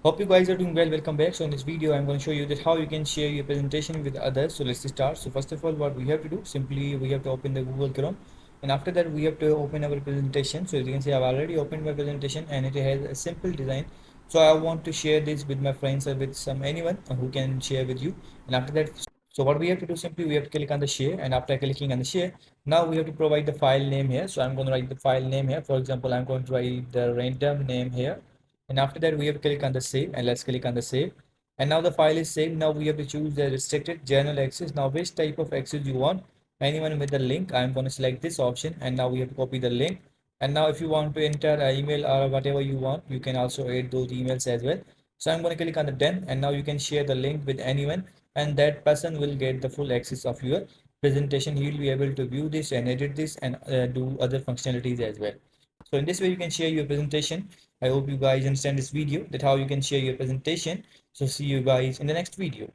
Hope you guys are doing well. Welcome back. So in this video, I'm going to show you that how you can share your presentation with others. So let's start. So first of all, what we have to do, simply we have to open the Google Chrome, and after that we have to open our presentation. So as you can see, I've already opened my presentation and it has a simple design. So I want to share this with my friends or with anyone who can share with you. And after that, so what we have to do, simply we have to click on the share, and after clicking on the share, now we have to provide the file name here. So I'm going to write the file name here. For example, I'm going to write the random name here, and after that we have to click on the save, and let's click on the save. And now the file is saved. Now we have to choose the restricted general access. Now which type of access you want, anyone with the link, I'm going to select this option, and now we have to copy the link. And now if you want to enter an email or whatever you want, you can also add those emails as well. So I'm going to click on the done, and now you can share the link with anyone, and that person will get the full access of your presentation. He will be able to view this and edit this and do other functionalities as well. So in this way you can share your presentation. I hope you guys understand this video, that how you can share your presentation. So see you guys in the next video.